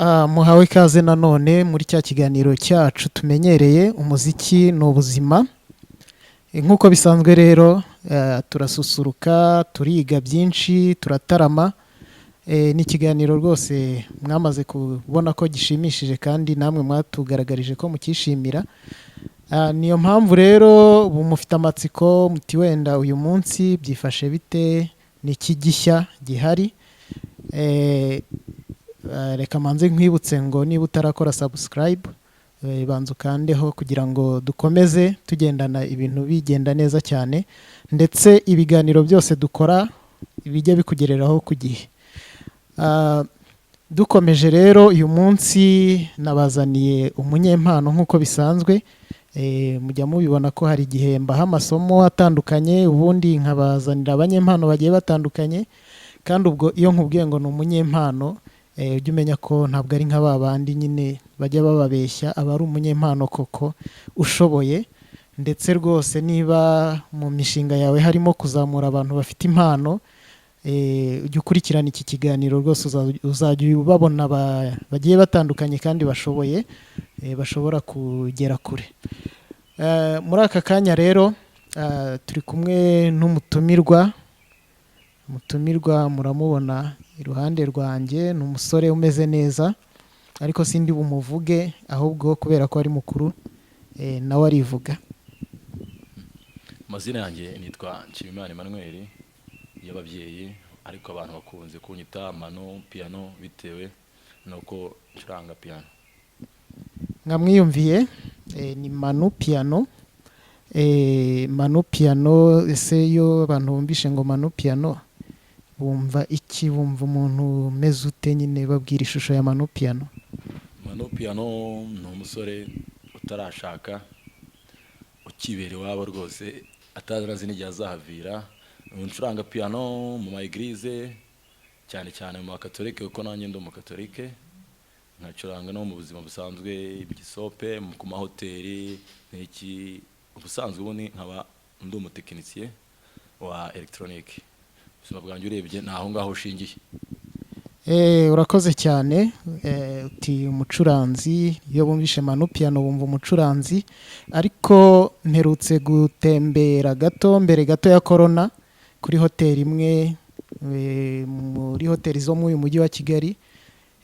Muhawe ikaze nanone muri cya kiganiro cyacu tumenyereye umuziki ni ubuzima. Nk'uko bisanzwe rero turasusuruka, turiga byinshi, turatarama. Ni ikiganiro rwose mwamaze kubona ko gishimishije kandi namwe mwatugaragarije ko mukishimira. Niyo mpamvu rero mufite amatsiko muti wenda uyu munsi byifashe bite, ni iki gishya gihari. Reka manze nkwibutse ngo niba utarakora subscribe banza ukandeho kugira ngo dukomeze tugendana ibintu bigenda neza cyane, ndetse ibiganiro byose dukora bijye bikugereraho ku gihe. Dukomeje rero uyu munsi nabazaniye umunyempano nk'uko bisanzwe. Mujya mubibona ko hari igihe mbaha amasomo atandukanye, ubundi nkabazanira abanyempano bagiye batandukanye, kandi ubwo iyo nkubwiye ngo ni umunyempano ujye umenya ko ntabwo ari nka babandi nyine bajya bababeshya, aba ari umunyempano koko ushoboye. Ndetse rwose niba mu mishinga yawe harimo kuzamura abantu bafite impano, ujye ukurikirana iki kiganiro rwose uzajya ubabona bagiye batandukanye kandi bashoboye, bashobora kugera kure. Muri aka kanya rero turi kumwe n'umutumirwa. Umutumirwa muramubona iruhande rwanjye, ni umusore umeze neza, ariko sindi bumuvuge ahubwo kubera ko ari mukuru nawe arivuga. Amazina yanjye nitwa Nshimiyimana Emmanuel y'ababyeyi, ariko abantu bakunze kunyita Mano Piano bitewe nuko ncuranga piano. Mwamwiyumviye, ni Mano Piano. Mano Piano, ese iyo abantu bumvishe ngo Mano Piano bumva iki? Bumva umuntu umeze ute? Nyine babwira ishusho ya Mano Piano. Mano Piano ni umusore utarashaka, ukibera iwabo rwose, atarazi n'igihe azahavira. Ncuranga piano mu ma eglise, cyane cyane mu bakatolike kuko nanjye ndi umukatolike. Nkacuranga no mu buzima busanzwe, igisope ku mahoteli n'iki. Ubusanzwe ubundi nkaba ndi umutekinisiye wa electronique. Ubuzima bwanjye urebye naho ngaho ushingiye. Urakoze cyane. Uti umucuranzi, iyo bumvishe Mano Piano bumva umucuranzi, ariko mperutse gutembera mbere gato ya corona kuri hoteli imwe muri hoteli zo mu mujyi wa Kigali.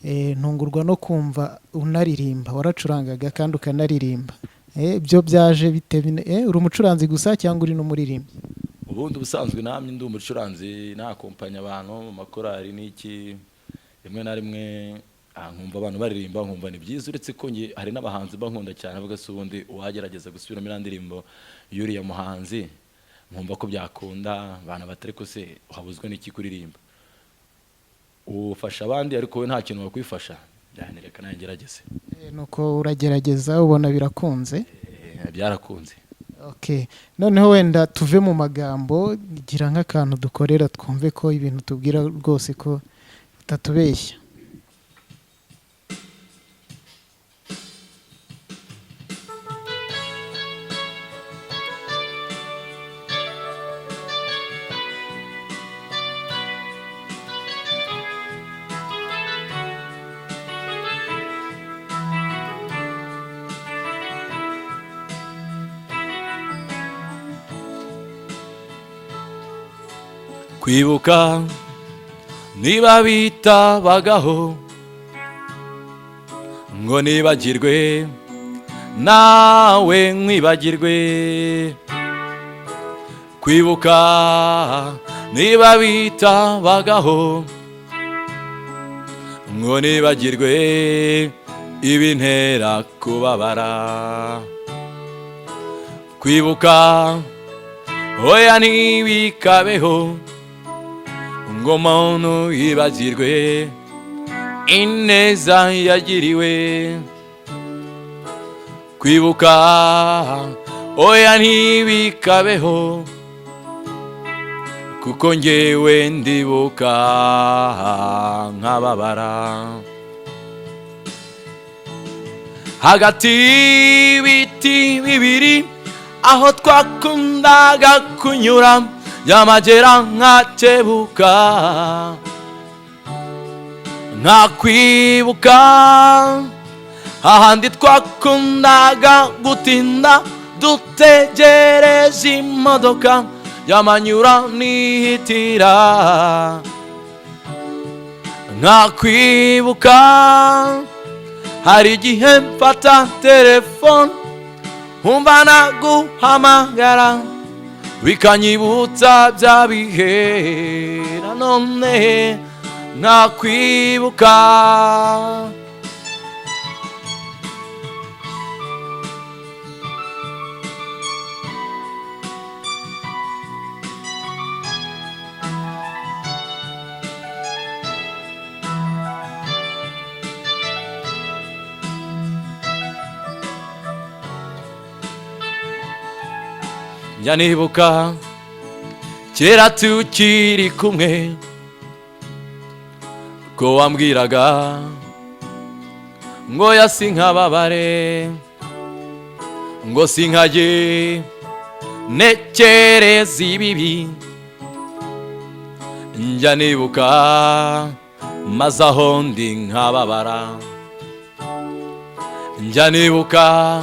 Ntungurwa no kumva unaririmba, waracurangaga kandi ukanaririmba. Byo byaje bite? Uri umucuranzi gusa cyangwa uri n'umuririmbi? Ubundi ubusanzwe namye ndi umucuranzi, nakompanya abantu mu makorari n'iki. Rimwe na rimwe nkumva abantu baririmba, nkumva ni byiza, uretse ko nge hari n'abahanzi bankunda cyane, avuga se ubundi uwagerageza gusubiramo iriya ndirimbo y'uriya muhanzi, nkumva ko byakunda. Abantu batari ko se uhabuzwe n'iki kuririmba, ufasha abandi ariko we nta kintu wakwifasha. Reka nawe ngerageze. Nuko uragerageza ubona birakunze? Byarakunze. Okay, noneho wenda tuve mu magambo, gira nk'akantu dukorera twumve ko ibintu tubwira rwose ko utatubeshya. Kwibuka niba bitabagaho ngo nibagirwe, nawe nkwibagirwe. Kwibuka niba bitabagaho ngo nibagirwe, ibintera kubabara. Kwibuka oya ntibikabeho ngo umuntu yibagirwe ineza yagiriwe. Kwibuka oya ntibikabeho kuko ngewe ndibuka nkababara. Hagati y'ibiti bibiri aho twakundaga kunyura, yamagera nkakebuka nkakwibuka ahandi twakundaga gutinda dutegereje imodoka yamanyura nihitira, nkakwibuka hari igihe mfata telefone nkumva naguhamagara bikanyibutsa bya bihe, nanone nkakwibuka. Njya nibuka kera tukiri kumwe ko wambwiraga ngo yasinkababare, ngo sinkajye nekereza ibibi. Njya nibuka maze aho ndi nkababara, njya nibuka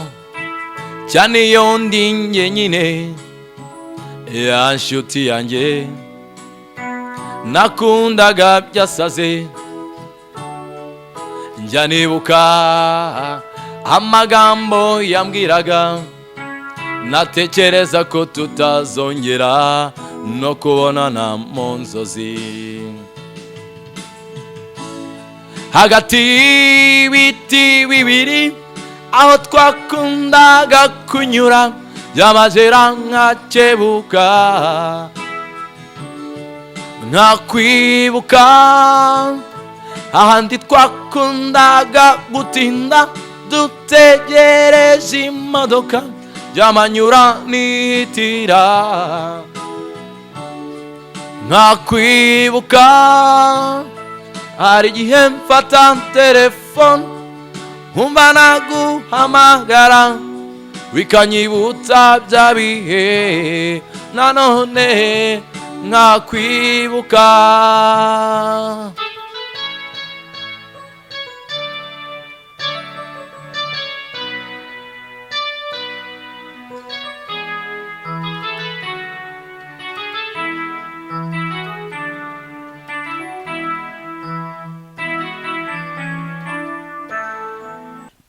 cyane iyo ndi njyenyine ya nshuti yanjye nakundaga byasaze. Njya nibuka amagambo yambwiraga natekereza ko tutazongera no kubonana mu nzozi. Hagati y'ibiti bibiri aho twakundaga kunyura byamajera nkakebuka, nkakwibuka ahandi twakundaga gutinda dutegereje imodoka byamanyura nihitira, nkakwibuka hari igihe mfata telefone nkumva naguhamagara bikanyibutsa bya bihe, nanone nkakwibuka.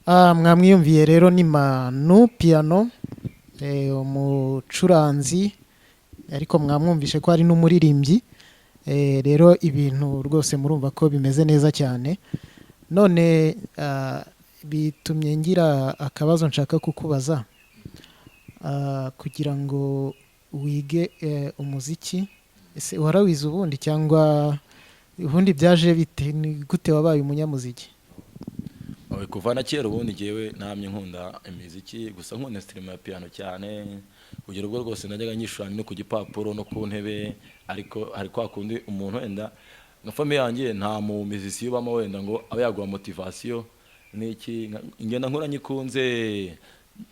Mwamwiyumviye rero ni Manu piano, umucuranzi ariko mwamwumvishe ko ari n'umuririmbyi. Rero ibintu rwose murumva ko bimeze neza cyane. None bitumye ngira akabazo nshaka kukubaza, kugira ngo wige umuziki, ese warawize ubundi cyangwa ubundi byaje bite? Ni gute wabaye umunyamuziki? Kuva na kera ubundi ngewe namye nkunda imiziki, gusa nkunda instrument ya piano cyane, kugira ubwo rwose najyaga nyishushanya no ku gipapuro no ku ntebe. Ariko hari kwa kundi umuntu wenda nka famille yanjye nta mu muziki ubamo wenda ngo abe yaguha motivation n'iki, ngenda nkora nyikunze.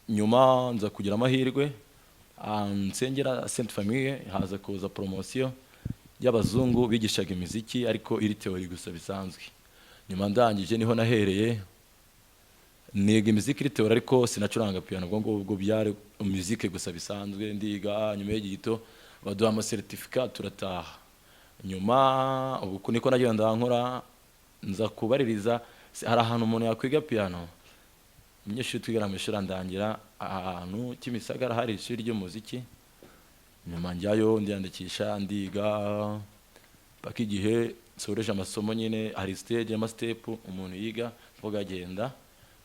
Nyuma nza kugira amahirwe nsengera Sainte Famille, haza kuza promotion y'abazungu bigishaga imiziki ariko iri theory gusa bisanzwe. Nyuma ndangije niho nahereye niga imiziki iri theory ariko sinacuranga piano, ubwo byari umuziki gusa bisanzwe ndiga. Nyuma y'igito baduha ama certificate turataha. Nyuma ubu niko nagenda nkora, nza kubaririza hari ahantu umuntu yakwiga piano. Umunyeshuri twigana mu ishuri ndangira ahantu Kimisagara hari ishuri ry'umuziki. Nyuma njyayo ndiyandikisha ndiga paka igihe soreje amasomo nyine, hari stage ama step umuntu yiga vuga agenda,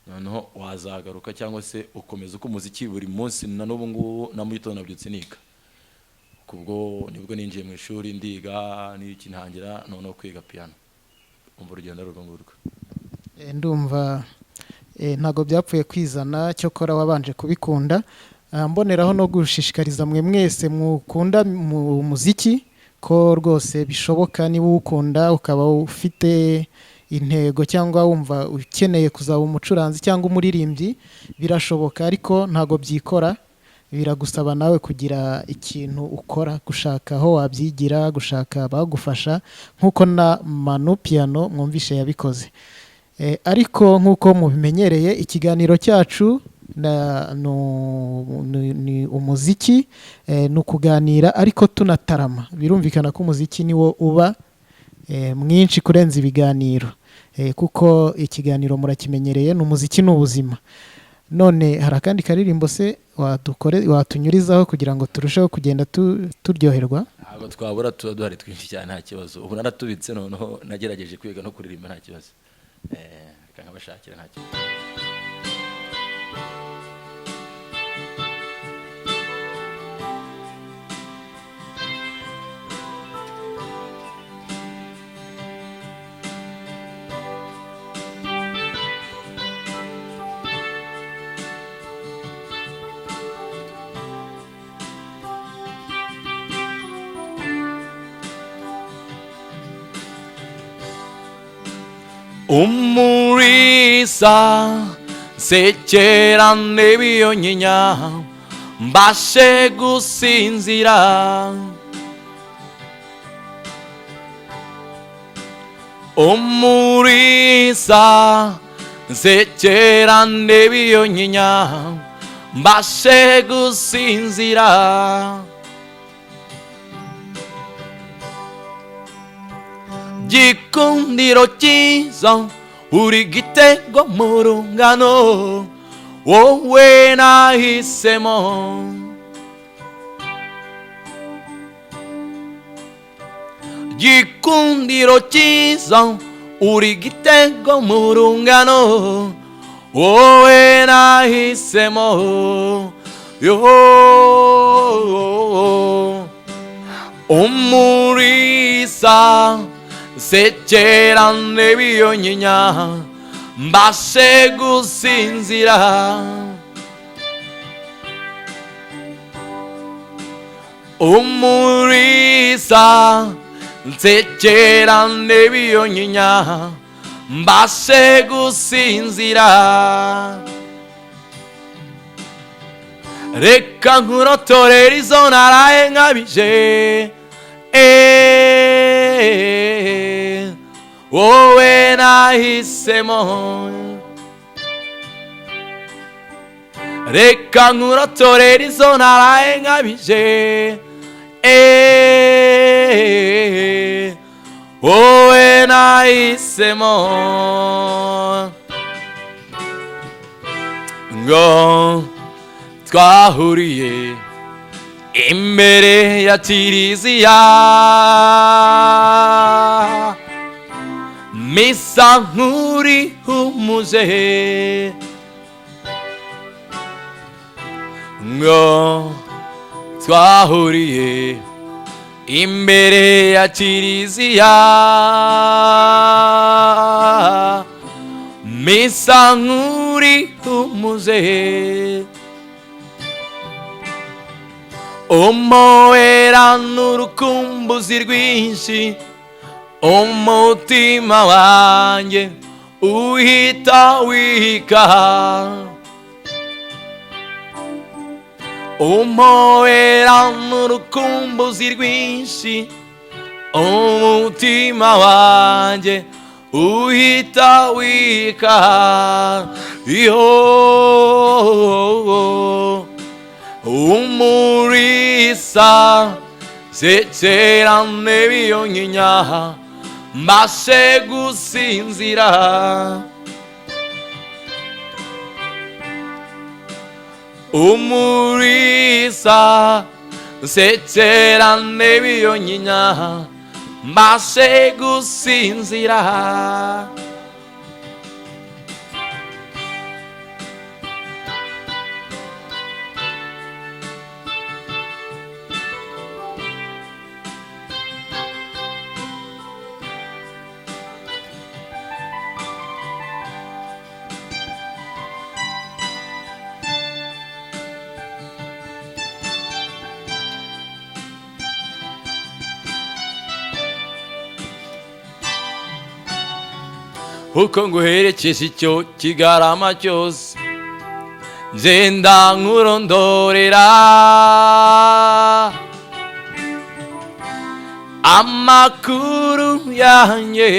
noneho wazagaruka cyangwa se ukomeza uko umuziki buri munsi. Na n'ubu ngubu na mu gitondo nabyutse nika, kubwo nibwo ninjiye mu ishuri ndiga n'iki ntangira noneho kwiga piano. Umva urugendo rwo ngurwo. Ndumva ntago byapfuye kwizana, cyo kora wabanje kubikunda. Mboneraho no gushishikariza mwe mwese mukunda mu muziki ko rwose bishoboka, niba ukunda ukaba ufite intego cyangwa wumva ukeneye kuzaba umucuranzi cyangwa umuririmbyi, birashoboka ariko ntago byikora. biragusaba nawe kugira ikintu ukora, gushaka aho wabyigira, gushaka abagufasha nk'uko na Manu Piano mwumvishe yabikoze. Ariko nk'uko mubimenyereye ikiganiro cyacu ni umuziki, ni ukuganira ariko tunatarama. Birumvikana ko umuziki niwo uba mwinshi kurenza ibiganiro, kuko ikiganiro murakimenyereye, ni umuziki n'ubuzima. None hari akandi karirimbo se watunyurizaho kugira ngo turusheho kugenda turyoherwa? Ntabwo twabura, tuba duhari twinshi cyane, nta kibazo. Ubu naratubitse, noneho nagerageje kwiga no kuririmba, nta kibazo. Reka nkabashakira, nta kibazo. Umurisa sekera nebiyonyinya mbashe gusinzira, umurisa sekera nebiyonyinya mbashe gusinzira, gikundiro cyiza uri gitego mu rungano wowe nahisemo, gikundiro cyiza uri gitego mu rungano wowe nahisemo, umurisa sekera nebiyonyinya mbashe gusinzira, umurisa sekera nebiyonyinya mbashe gusinzira, reka nkurotorera izo naraye nkabije, wowe nahisemo, reka nkurotorera izo naraye nkabije, wowe nahisemo, ngo twahuriye imbere ya kiliziya misa nkuri humuje, ngo twahuriye imbere ya kiliziya misa nkuri humuje, umowera n'urukumbuzi rwinshi umutima wanjye uhita wika, umowera n'urukumbuzi rwinshi umutima wanjye uhita wika, umurisa sekera nebiyonyinya mbashe gusinzira, umurisa sekera nebiyonyinya mbashe gusinzira, uko nguherekeje icyo kigarama cyose ngenda nkurondorera amakuru yanjye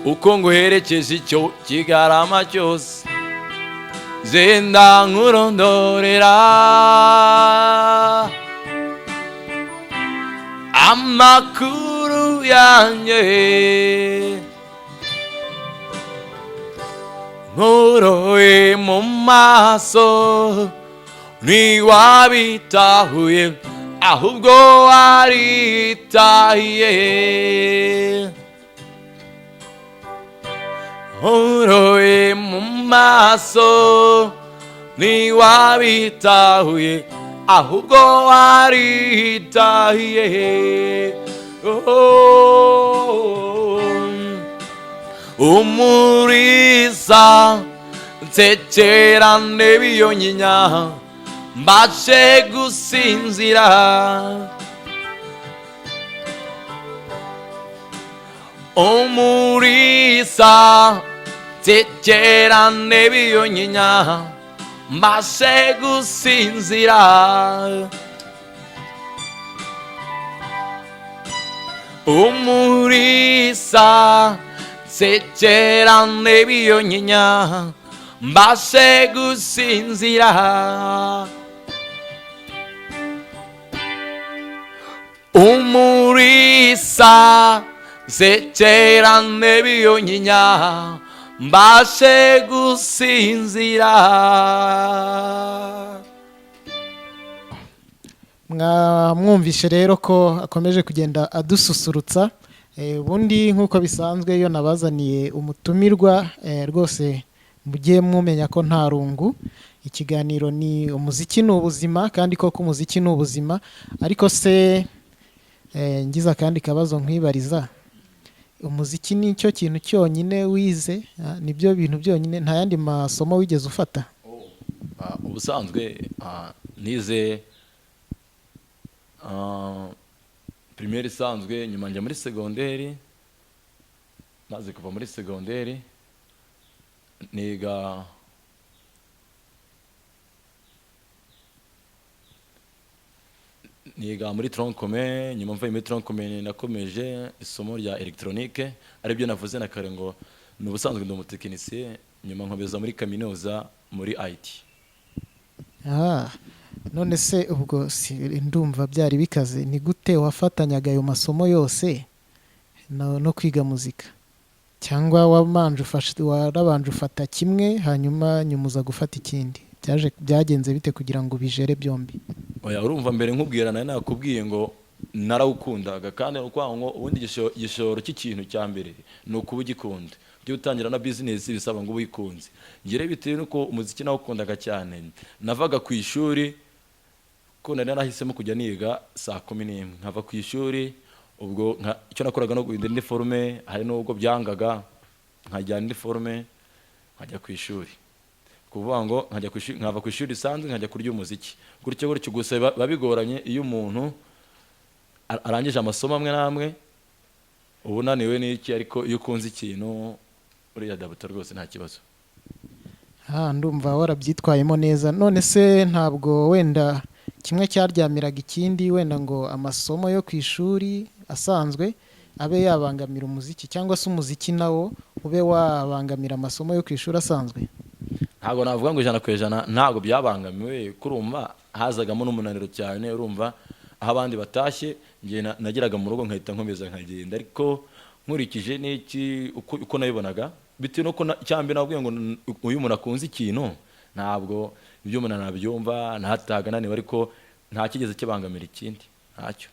uko nguherekeje icyo kigarama cyose ngenda nkurondorera amakuru yanjye nkoroye mu maso ntiwabitahuye ahubwo waritahiye nkoroye mu maso ntiwabitahuye ahubwo waritahiye umuriza nsekerane biyonyinya mbashe gusinzira umuriza nsekerane biyonyinya mbashe gusinzira umuriza nsekerane biyonyinya mbashe gusinzira umuriza nsekerane biyonyinya mbashe gusinzira. mwamwumvishe rero ko akomeje kugenda adususurutsa. Ubundi nk'uko bisanzwe iyo nabazaniye umutumirwa rwose mujye mumenya ko nta rungu. Ikiganiro ni umuziki ni ubuzima, kandi koko umuziki ni ubuzima. Ariko se ngize akandi kabazo nkwibariza, umuziki ni cyo kintu cyonyine wize? Nibyo bintu byonyine, nta yandi masomo wigeze ufata? Ubusanzwe nize primaire isanzwe, nyuma njya muri segonderi. Maze kuva muri segonderi niga muri tronc commun. Nyuma mvuye muri tronc commun nakomeje isomo rya electronique, aribyo navuze na kare ngo ni ubusanzwe ndi umutekinisiye. Nyuma nkomeza muri kaminuza muri IT. None se ubwo ndumva byari bikaze, ni gute wafatanyaga ayo masomo yose no kwiga muzika? Cyangwa warabanje ufata kimwe hanyuma nyumuza gufata ikindi? Byagenze bite kugira ngo bijere byombi? Oya, urumva mbere nkubwira nawe nakubwiye ngo narawukundaga, kandi ngo ubundi igishoro cy'ikintu cya mbere ni ukuba ugikunda. Byo utangira na business bisaba ngo ubikunze. Ngire bitewe nuko umuziki nawukundaga cyane, navaga ku ishuri ko nari narahisemo kujya niga saa 11 nkava ku ishuri. Ubwo icyo nakoraga no guhindura uniforme, hari n'ubwo byangaga nkajya uniforme nkajya ku ishuri. Kuvuga ngo nkava ku ishuri sanzwe nkajya kurya umuziki. Gutyo gusa babigoranye iyo umuntu arangije amasomo amwe namwe ubunaniwe n'iki, ariko iyo ukunze ikintu uriya dabuta rwose nta kibazo. Ndumva warabyitwayemo neza. None se ntabwo wenda kimwe cyaryamiraga ikindi, wenda ngo amasomo yo ku ishuri asanzwe abe yabangamira umuziki, cyangwa se umuziki nawo ube wabangamira amasomo yo ku ishuri asanzwe? Ntabwo navuga ngo 100% ntabwo byabangamiwe. Kurumva hazagamo n'umunaniro cyane. Urumva aho abandi batashye ngiye nagiraga mu rugo nkahita nkomeza nkagenda, ariko nkurikije n'iki uko nabibonaga bitewe nuko cyambe nabwiye ngo uyu muntu akunze ikintu, ntabwo ibyo umuntu nabyumva ntataga naniwe, ariko nta kigeze kibangamira ikindi, ntacyo.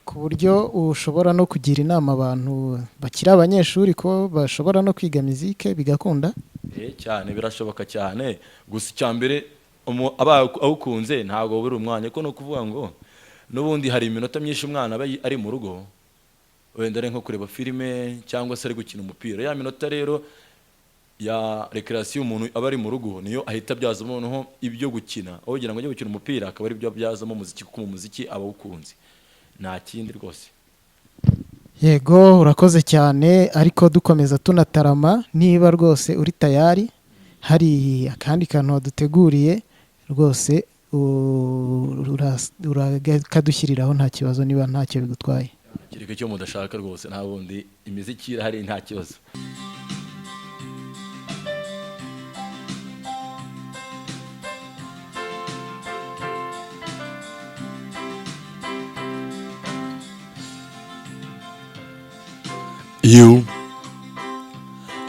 Ku buryo ushobora no kugira inama abantu bakiri abanyeshuri ko bashobora no kwiga muzike bigakunda? Cyane birashoboka cyane. Gusa icyambere awukunze ntabwo buri umwanya, ko no kuvuga ngo n'ubundi hari iminota myinshi umwana aba ari mu rugo, wenda ari nko kureba filime cyangwa se ari gukina umupira. Ya minota rero ya recreation umuntu aba ari mu rugo niyo ahita byazamo noneho ibyo gukina. Aho kugira ngo ajye gukina umupira akaba ari byo byazamo umuziki, kuko umuziki aba awukunze, nta kindi rwose. yego urakoze cyane, ariko dukomeza tunatarama, niba rwose uri tayari hari akandi kantu waduteguriye rwose urakadushyiriraho nta kibazo niba ntacyo bigutwaye. kireke cyo mudashaka rwose, nta bundi imiziki irahari nta kibazo.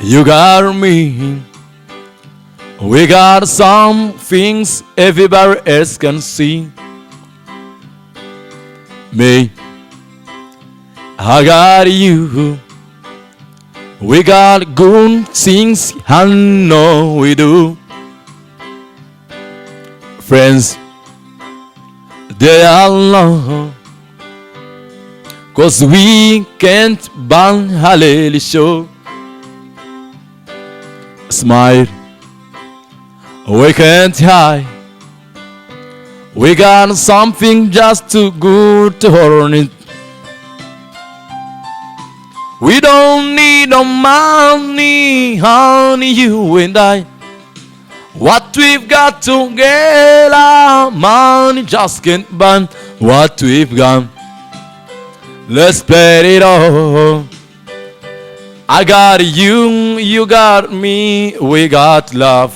You got me. We got some things everybody else can see. Me, I got you. We got good things, I know we do. Friends, they are long, 'cause we can't ban Hallelujah show. Smile, we can't hide. We got something just too good to hold it. We don't need no money, honey, you and I. What we've got together, money just can't buy what we've got. Let's spread it all. I got you, you got me, we got love.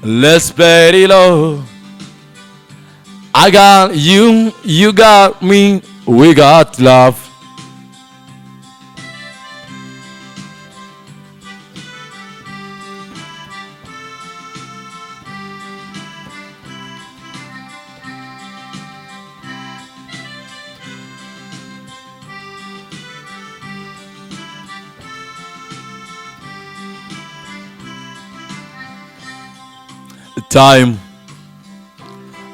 Let's spread it all. I got you, you got me, we got love. Time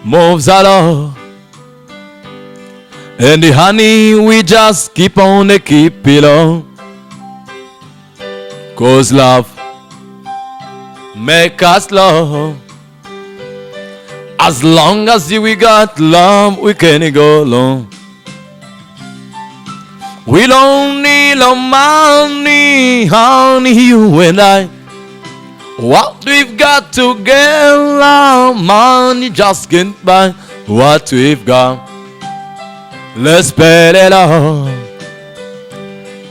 moves along, and the honey we just keep on the keep it on. 'Cause love make us love. As long as we got love, we can go along. We don't need no money, honey, you and I. What we've got together, money just can't buy what we've got. Let's spend it all.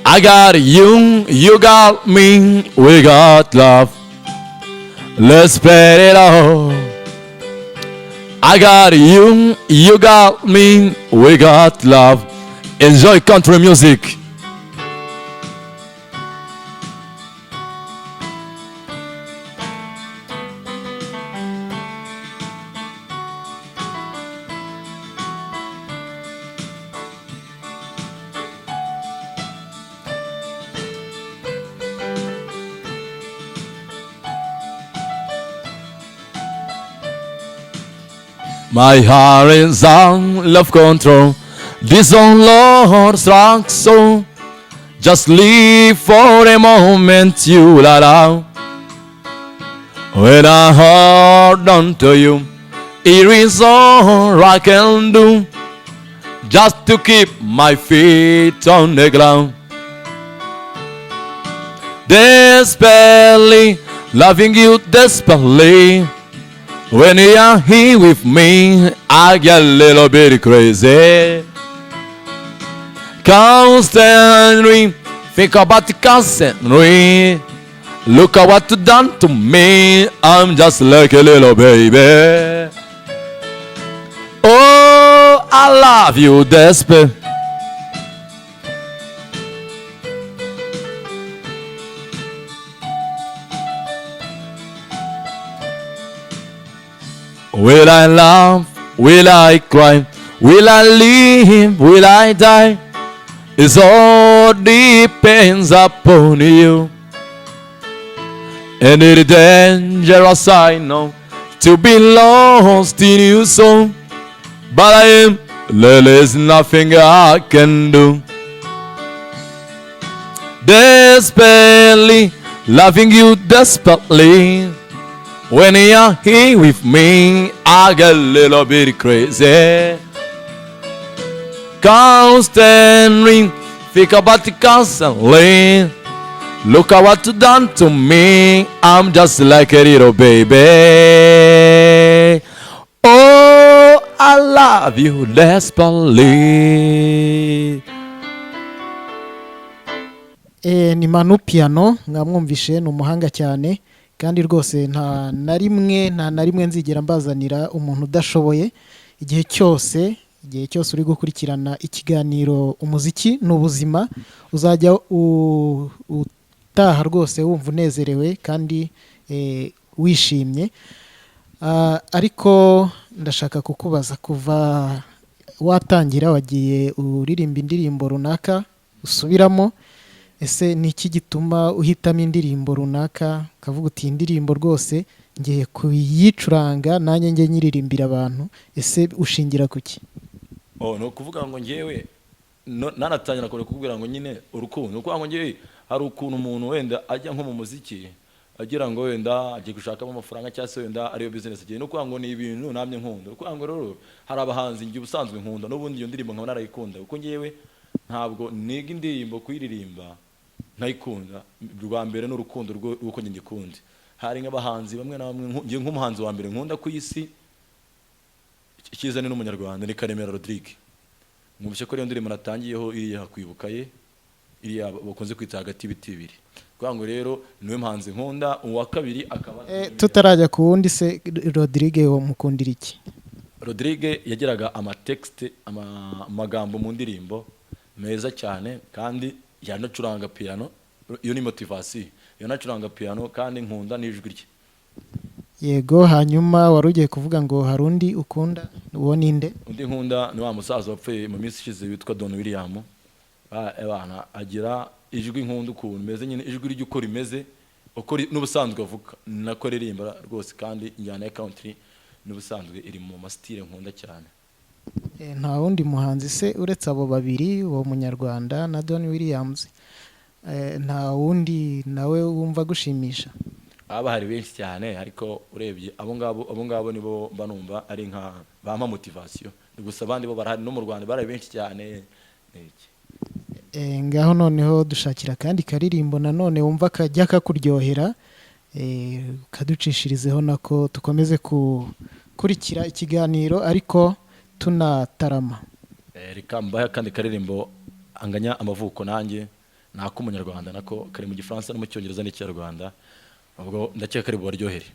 I got you, you got me, we got love. Let's spend it all. I got you, you got me, we got love. Enjoy country music. My heart is on love control. This on Lord strong soul. Just live for a moment you allow. When I hold on to you, it is all I can do. Just to keep my feet on the ground. Desperately, loving you desperately. When you are here with me, I get a little bit crazy. Constantly, think about the constantly. Look at what you done to me. I'm just like a little baby. Oh, I love you desperate. Will I laugh? Will I cry? Will I live? Will I die? It all depends upon you. And it is dangerous, I know, to be lost in you so. But I am, there is nothing I can do. Desperately, loving you desperately. When you're here with me, I get a little bit crazy. Constantly think about it constantly. Look at what you done to me. I'm just like a little baby. Oh, I love you desperately. Ni Manu piano mwamwumvishe ni umuhanga cyane kandi rwose nta na rimwe nzigera mbazanira umuntu udashoboye. Igihe cyose uri gukurikirana ikiganiro umuziki n'ubuzima uzajya utaha rwose wumva unezerewe kandi wishimye. Ariko ndashaka kukubaza, kuva watangira wagiye uririmba indirimbo runaka usubiramo, ese ni iki gituma uhitamo indirimbo runaka ukavuga uti indirimbo rwose ngiye kuyicuranga nanjye njye nyiririmbira abantu? Ese ushingira kuki? No kuvuga ngo ngewe nanatangira kubwira ngo nyine urukundo, kuko ngo ngewe hari ukuntu umuntu wenda ajya nko mu muziki agira ngo wenda agiye gushakamo amafaranga cyangwa se wenda ariyo business agiye, no kuvuga ngo ni ibintu namye nkunda. Kuko ngo rero hari abahanzi ngiye ubusanzwe nkunda n'ubundi iyo ndirimbo nkaba narayikunda, kuko ngewe ntabwo niga indirimbo kuyiririmba ntayikunda. Rwa mbere n'urukundo rw'uko njye ngikunda. Hari nk'abahanzi bamwe na bamwe, ngiye nk'umuhanzi wa mbere nkunda ku isi ikizane n'umunyarwanda ni Karemera Rodrigue. Mwumvise ko iyo ndirimbo natangiyeho iriya kwibuka ye, iriya bakunze kwita hagati y'ibiti bibiri. Kuko ngo rero niwe mhanzi nkunda. Uwa kabiri akaba tutarajya ku wundi, se Rodrigue wo mukundira iki? Rodrigue yagiraga amatext amagambo mu ndirimbo meza cyane, kandi yanacuranga piano. Iyo ni motivation, yanacuranga piano kandi nkunda n'ijwi rye. Yego, hanyuma wari ugiye kuvuga ngo hari undi ukunda, uwo ninde? Undi nkunda ni wa musaza wapfuye mu minsi ishize witwa Don William. Abana agira ijwi nkunda ukuntu meze, nyine ijwi rye uko rimeze, uko n'ubusanzwe avuga nako ririmba rwose, kandi injyana ya country n'ubusanzwe iri mu mastile nkunda cyane. Nta wundi muhanzi se uretse abo babiri, uwo munyarwanda na Don Williams, nta wundi nawe wumva gushimisha? Aba hari benshi cyane, ariko urebye abo ngabo nibo banumva ari nka bampa motivation. Gusa abandi bo barahari no mu Rwanda bari benshi cyane. Ngaho noneho dushakira kandi karirimbo nanone wumva kajya kakuryohera, kaducishirizeho nako tukomeze kurikira ikiganiro ariko tunatarama. Reka mbaye kandi karirimbo anganya amavuko nanjye nako umunyarwanda, nako kari mu Gifaransa no mu Cyongereza n'Ikinyarwanda. Ubwo ndakeka kari bubaryohere.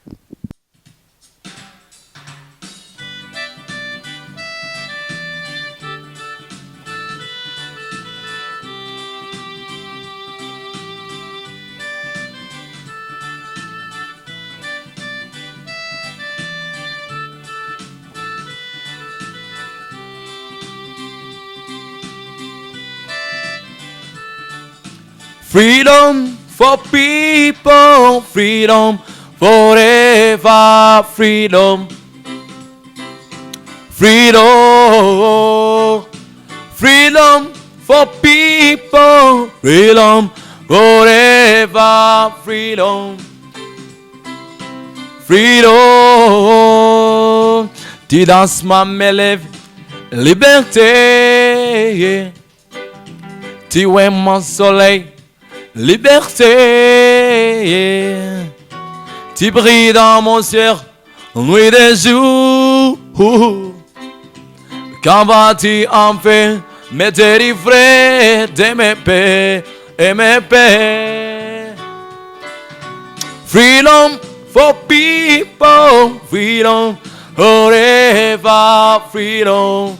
Freedom for people, freedom forever, freedom, freedom, freedom for people, freedom forever, freedom, freedom. Tu danses ma m'élève, liberté, tu es mon soleil. Liberté, tu brilles dans mon ciel, nuit et jour. Quand vas-tu enfin me délivrer de mes paix et mes paix? Freedom for people, freedom forever, freedom,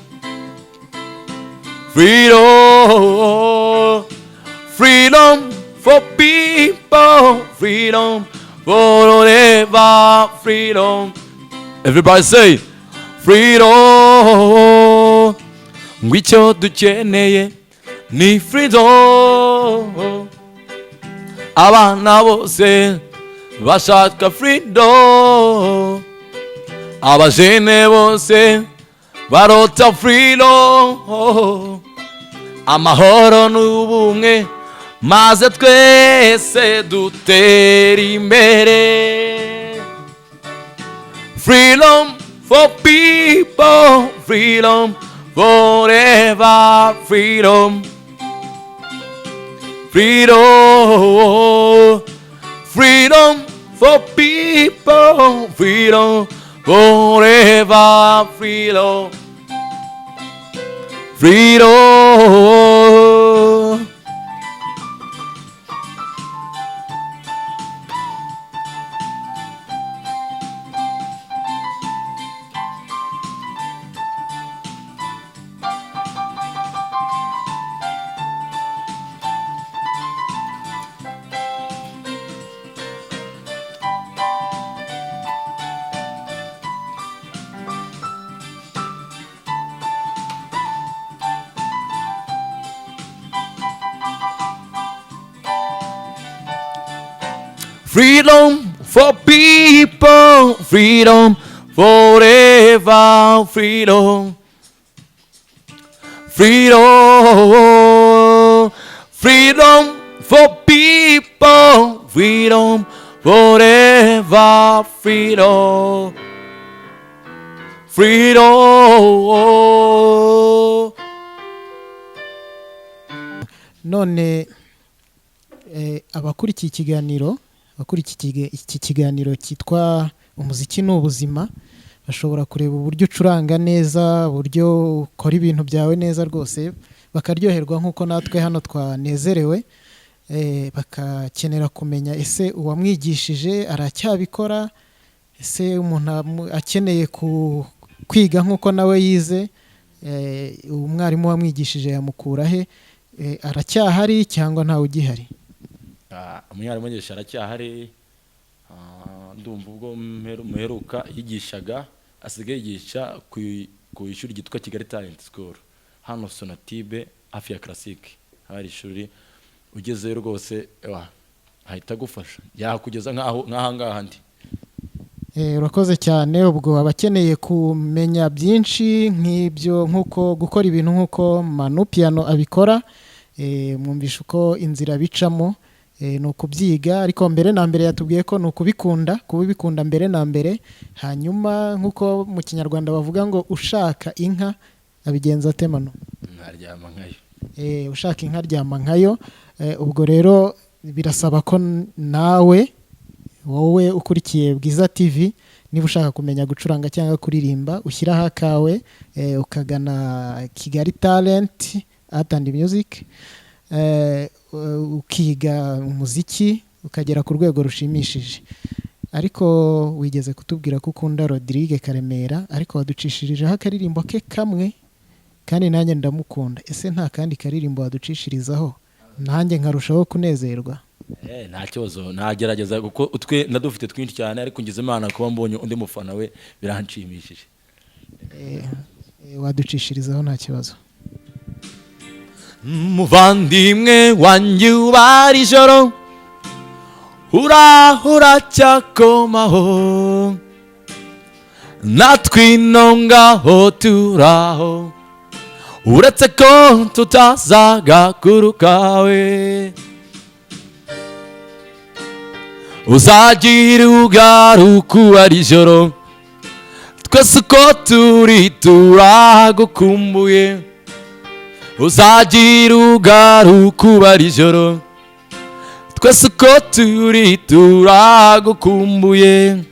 freedom, freedom. For people, freedom, forever, freedom. Everybody say, freedom. Ngwicyo dukeneye ni freedom. Abana bose bashaka freedom. Abajene bose barota freedom. Amahoro n'ubumwe maze twese dutera imbere. Freedom for people, freedom forever, freedom, freedom, freedom for people, freedom forever, freedom, freedom. Freedom for people, freedom forever, freedom, freedom, freedom for people, freedom forever, freedom, freedom. none abakurikiye ikiganiro iki kiganiro cyitwa umuziki ni ubuzima bashobora kureba uburyo ucuranga neza, uburyo ukora ibintu byawe neza rwose, bakaryoherwa nk'uko natwe hano twanezerewe, bakakenera kumenya ese uwamwigishije aracyabikora, ese umuntu akeneye kwiga nk'uko nawe yize, umwarimu wamwigishije yamukura he, aracyahari cyangwa ntawe ugihari? Umwarimu wigisha aracyahari, ndumva ubwo muheruka yigishaga asigaye yigisha ku ishuri ryitwa Kigali Talent School hano Sonatibe hafi ya Classic. Hari ishuri ugezeyo rwose ahita agufasha, yakugeza nk'ahangaha ndi. Urakoze cyane. Ubwo abakeneye kumenya byinshi nk'ibyo, nk'uko gukora ibintu nk'uko Manu Piano abikora, mwumvisha uko inzira bicamo, ni ukubyiga, ariko mbere na mbere yatubwiye ko ni kubikunda mbere na mbere, hanyuma nk'uko mu Kinyarwanda bavuga ngo ushaka inka abigenza ate Manu? Aryama nkayo. Ushaka inka aryama nkayo. Ubwo rero birasaba ko nawe wowe ukurikiye Bwiza TV, niba ushaka kumenya gucuranga cyangwa kuririmba, ushyiraho akawe, ukagana Kigali Talent Art and Music, ukiga umuziki ukagera ku rwego rushimishije. Ariko wigeze kutubwira ko ukunda Rodrigue Karemera, ariko waducishirijeho akaririmbo ke kamwe, kandi nanjye ndamukunda. Ese nta kandi karirimbo waducishirizaho nanjye nkarushaho kunezerwa? Nta kibazo, nagerageza kuko utwe ndadufite twinshi cyane, ariko ngize Imana kuba mbonye undi mufana we biranshimishije. Waducishirizaho nta kibazo. Muvandimwe wanjye ubara ijoro, uracyakomaho, natwe ino ngaho turaho, uretse ko tutazagakurukawe. Uzagira ugaruka ubara ijoro, twese uko turi turagukumbuye. Uzagira ugaruka ubara ijoro, twese uko turi turagukumbuye.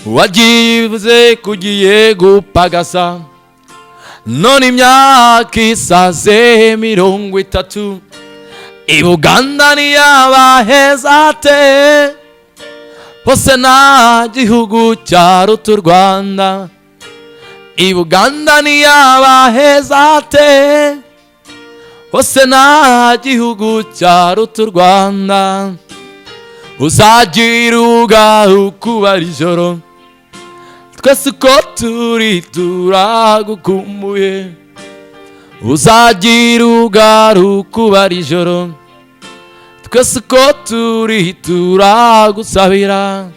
Wagivuze kugiye gupagasa, none imyaka isaze 30, i Buganda ntiyabaheza ate, hose nta gihugu cyaruta u Rwanda. I Buganda ntiyabaheza ate, hose nta gihugu cyaruta u Rwanda. Uzagira ugaruka ubara ijoro, twese uko turi turagukumbuye. Uzagira ugaruka ubara ijoro, twese uko turi turagusabira.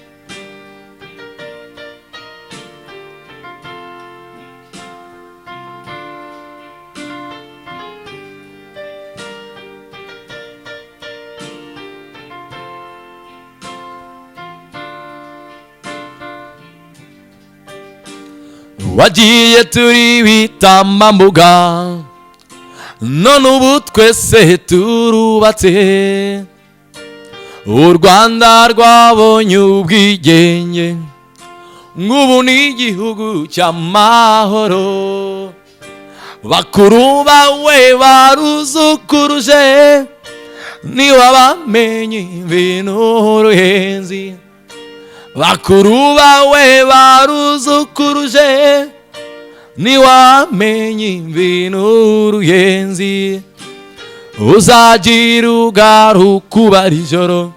Wagiye turi bitambambuga, none ubu twese turubatse, u Rwanda rwabonye ubwigenge, ngubu ni igihugu cy'amahoro. Bakuru bawe baruzukuruje, niba bamenye ibintu uruhenzi. Bakuru bawe baruzukuruje, niba bamenye ibintu uruhenzi. Uzagira ugaruka ubara ijoro,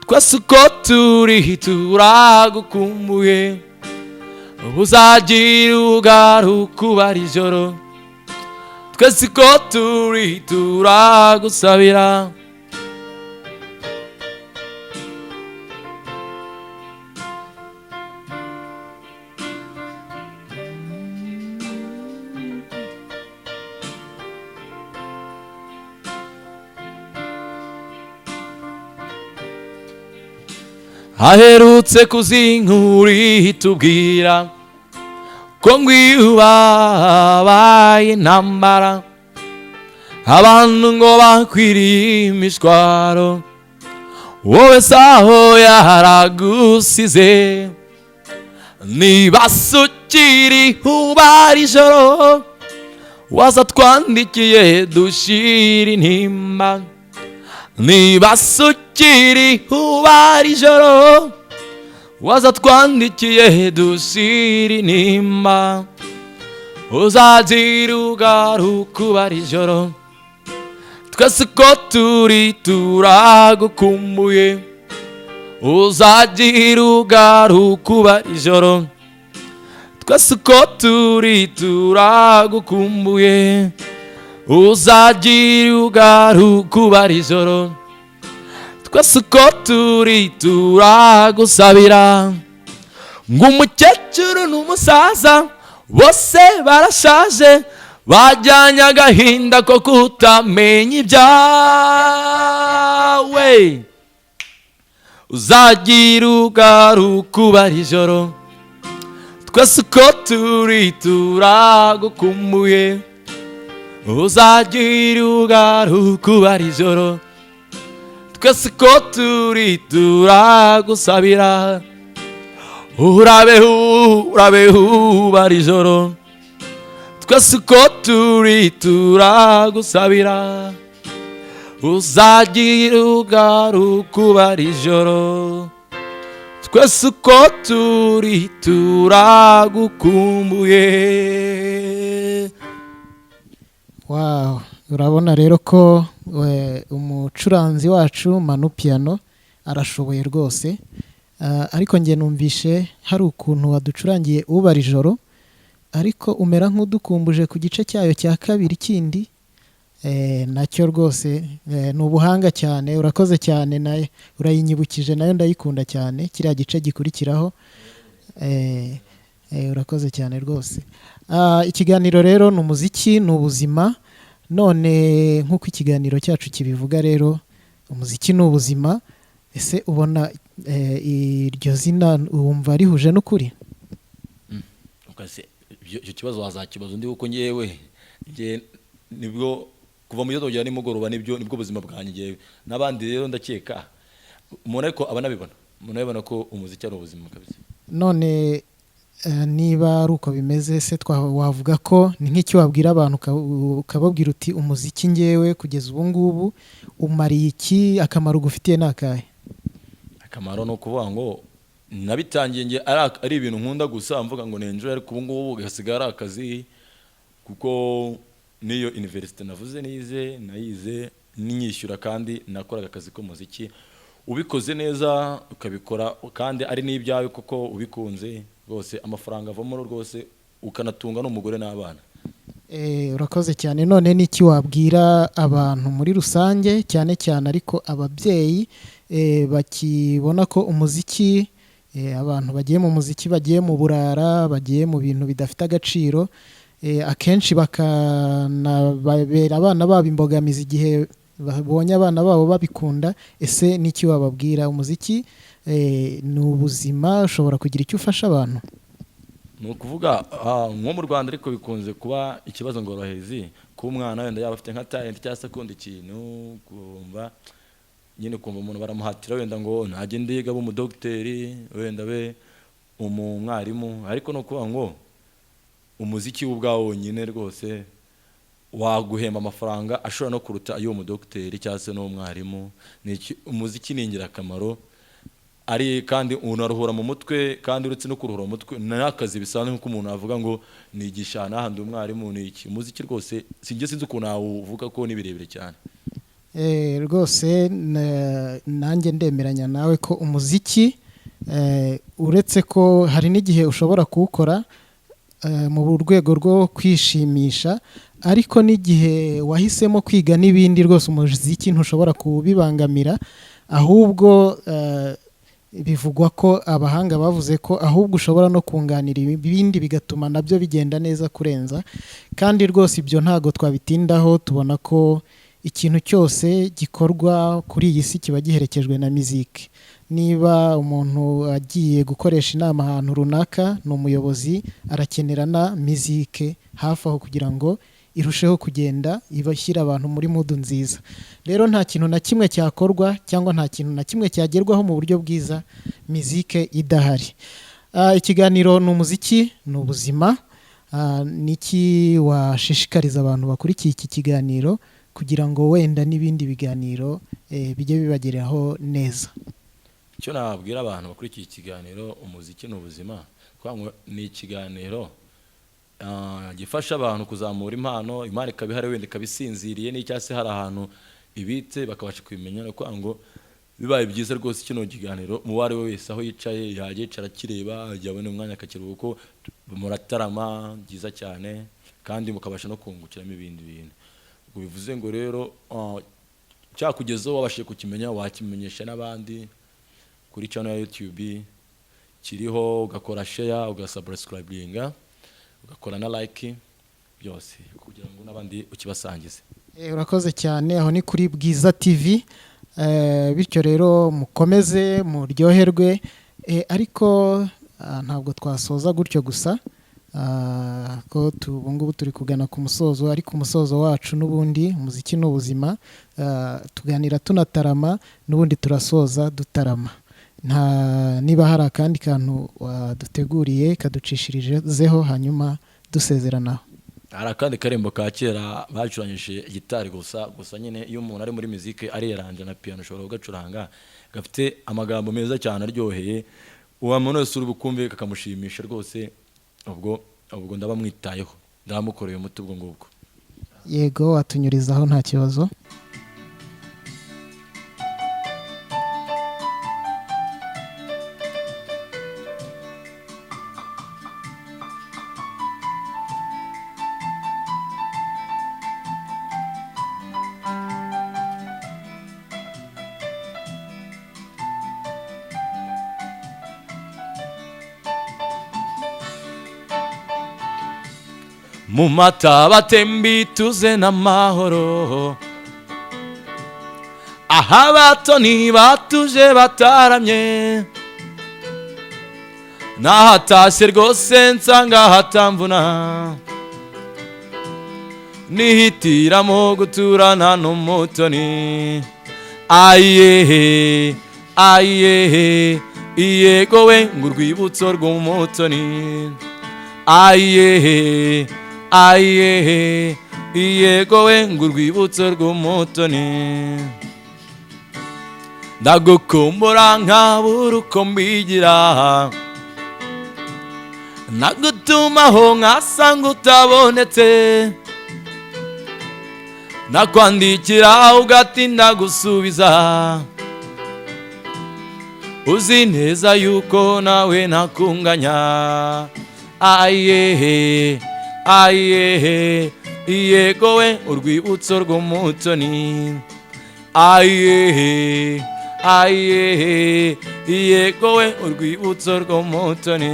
twese uko turi turagukumbuye. Uzagira ugaruka ubara ijoro, twese uko turi turagusabira. Haherutse kuzinkuru itubwira ko ngwiyo babaye intambara, abantu ngo bakwiriye imishwaro, wowe saho yaragusize. Niba sukiri ubara ijoro, waza twandikiye dushira intimba. Niba sukiri ubara ijoro, waza twandikiye dushira intimba. Uzagira ugaruka ubara ijoro, twese uko turi turagukumbuye. Uzagira ugaruka ubara ijoro, twese uko turi turagukumbuye. Uzagira ugaruka ubara ijoro, twese uko turi turagusabira. Ng'umukecuru n'umusaza bose barashaje, bajyanye agahinda ko kutamenya ibyawe. Uzagira ugaruka ubara ijoro, twese uko turi turagukumbuye. Uzagira ugaruka ubara ijoro, twese uko turi turagusabira. Urabeho ubara ijoro, twese uko turi turagusabira. Uzagira ugaruka ubara ijoro, twese uko turi turagukumbuye. Wow, urabona rero ko umucuranzi wacu Manu Piano arashoboye rwose. Ariko nge numvishe hari ukuntu waducurangiye ubara ijoro, ariko umera nk'udukumbuje ku gice cyayo cya kabiri kindi. Nacyo rwose ni ubuhanga cyane, urakoze cyane, nayo urayinyibukije, nayo ndayikunda cyane, kiriya gice gikurikiraho. Urakoze cyane rwose. Ikiganiro rero ni umuziki, ni ubuzima. None nk'uko ikiganiro cyacu kibivuga rero, umuziki ni ubuzima. Ese ubona iryo zina wumva rihuje n'ukuri? Icyo kibazo wazakibaza undi, kuko ngewe nibwo kuva mu gitondo nimugoroba nibwo buzima bwanjye ngewe. N'abandi rero ndakeka umuntu ariko abanabibona, umuntu abibona ko umuziki ari ubuzima kabisa. None niba ari uko bimeze, se wavuga ko ni nk'iki wabwira abantu ukababwira uti umuziki ngewe kugeza ubu ngubu umariye iki, akamaro gufitiye n'akahe? Akamaro no kuvuga ngo nabitangiye nge ari ibintu nkunda gusa mvuga ngo nenjoy, ariko ubu ngubu gasigara akazi, kuko niyo university navuze nayize ninyishyura, kandi nakoraga akazi ko muziki. Ubikoze neza ukabikora kandi ari n'ibyawe, kuko ubikunze rwose amafaranga avamo rwose, ukanatunga n'umugore n'abana. Urakoze cyane. None n'iki wabwira abantu muri rusange, cyane cyane ariko ababyeyi bakibona ko umuziki, abantu bagiye mu muziki bagiye mu burara, bagiye mu bintu bidafite agaciro, akenshi bakanabera abana babo imbogamizi igihe babonye abana babo babikunda? Ese n'iki wababwira? Umuziki ni ubuzima, ushobora kugira icyo ufasha abantu. ni ukuvuga nko mu Rwanda ariko bikunze kuba ikibazo ngorohezi ku umwana wenda yaba afite nka talent cyangwa se akunda ikintu kumva nyine kumva umuntu baramuhatira wenda ngo ntagende yiga abe umudogiteri wenda be umwarimu, ariko no kuvuga ngo umuziki ubwawo wonyine rwose waguhemba amafaranga ashobora no kuruta ayo umudogiteri cyangwa se n'umwarimu. Umuziki ni ingirakamaro, ari kandi unaruhura mu mutwe, kandi uretse no kuruhura mu mutwe n'akazi bisanzwe nk'uko umuntu avuga ngo nigisha n'ahandi umwarimu ni iki. Umuziki rwose sinzi ukuntu nawuvuga ko ni birebire cyane. Rwose nanjye ndemeranya nawe ko umuziki uretse ko hari n'igihe ushobora kuwukora mu rwego rwo kwishimisha, ariko n'igihe wahisemo kwiga n'ibindi rwose umuziki ntushobora kubibangamira, ahubwo bivugwa ko abahanga bavuze ko ahubwo ushobora no kunganira ibindi bigatuma nabyo bigenda neza kurenza. Kandi rwose ibyo ntago twabitindaho, tubona ko ikintu cyose gikorwa kuri iyi si kiba giherekejwe na muziki. Niba umuntu agiye gukoresha inama ahantu runaka, ni umuyobozi arakenera na muziki hafi aho kugira ngo irusheho kugenda ibashyira abantu muri mudu nziza. Rero nta kintu na kimwe cyakorwa cyangwa nta kintu na kimwe cyagerwaho mu buryo bwiza muziki idahari. Ikiganiro ni umuziki ni ubuzima. Niki washishikariza abantu bakurikiye iki kiganiro kugira ngo wenda n'ibindi biganiro bijye bibageraho neza? Icyo nababwira abantu bakurikiye ikiganiro umuziki ni ubuzima, kuko ni ikiganiro gifasha abantu kuzamura impano ikaba ihari wenda ikabisinziriye n'icyangwa se hari ahantu ibitse bakabasha kubimenya. No kuvuga ngo bibaye byiza rwose kino kiganiro uwo ari we wese aho yicaye yajya yicara akireba, yabona umwanya akakiruhuko, muratarama byiza cyane kandi mukabasha no kungukiramo ibindi bintu. Ubwo bivuze ngo rero cyakugezeho wabashije kukimenya wakimenyesha n'abandi kuri channel ya YouTube kiriho, ugakora share, ugasubscribinga, ugakora na like, byose kugira ngo n'abandi ukibasangize. Urakoze cyane. Aho ni kuri Bwiza TV. Bityo rero mukomeze muryoherwe, ariko ntabwo twasoza gutyo gusa, ko ubungubu turi kugana ku musozo, ariko umusozo wacu n'ubundi umuziki n'ubuzima, tuganira tunatarama, n'ubundi turasoza dutarama. Niba hari akandi kantu waduteguriye kaducishirijeho hanyuma dusezeranaho. Hari akandi karembo ka kera bacuranyije gitari gusa nyine iyo umuntu ari muri muziki ariyaranja na piano ushobora kugacuranga, gafite amagambo meza cyane aryoheye, uwo muntu wese uri bukumve kakamushimisha rwose. Ubwo ndaba mwitayeho, ndamukoreye umuti ubwo ngubwo. Yego, watunyurizaho nta kibazo. Mu mata batembi tuze n'amahoro, aha abatoni batuje bataramye, nahatashye rwose nsanga hatamvuna, nihitiramo guturana n'umutoni. Ayehe ayehe iyego we ngurwibutso rw'umutoni. Ayehe ayehe iyego we ngurwibutso rw'umutoni. Ndagukumbura nkabura uko mbigira, nagutumaho nkasanga utabonetse, nakwandikira ugatinda gusubiza, uzi neza yuko nawe nakunganya. Ayehe ayehe iyego we urwibutso rw'umutoni. Ayehe ayehe iyego we urwibutso rw'umutoni.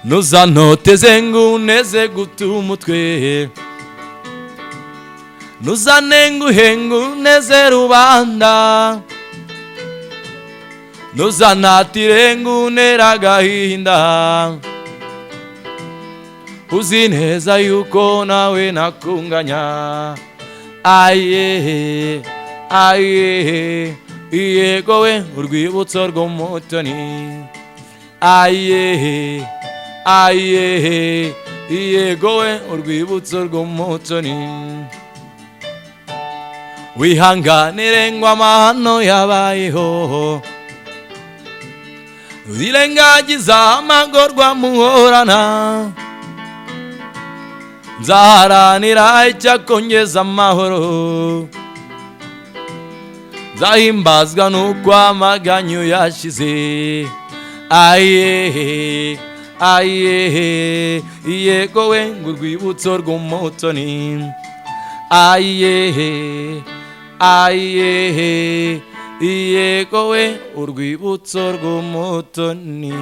ntuzanoteze ngo uneze guta umutwe, ntuzanenguhe ngo uneze rubanda, ntuzanatire ngo untere agahinda, uzi neza yuko nawe nakunganya. Aye aye yego we urwibutso rw'umutoni, aye aye yego we urwibutso rw'umutoni, wihanganire ngo amahano yabayeho, uzirengagiza amagorwa muhorana, nzaharanira icyakongeza amahoro, nzahimbazwa nuko amaganyu yashize. Aye aye yego we ngo urwibutso rw'umutoni, aye aye yego we urwibutso rw'umutoni.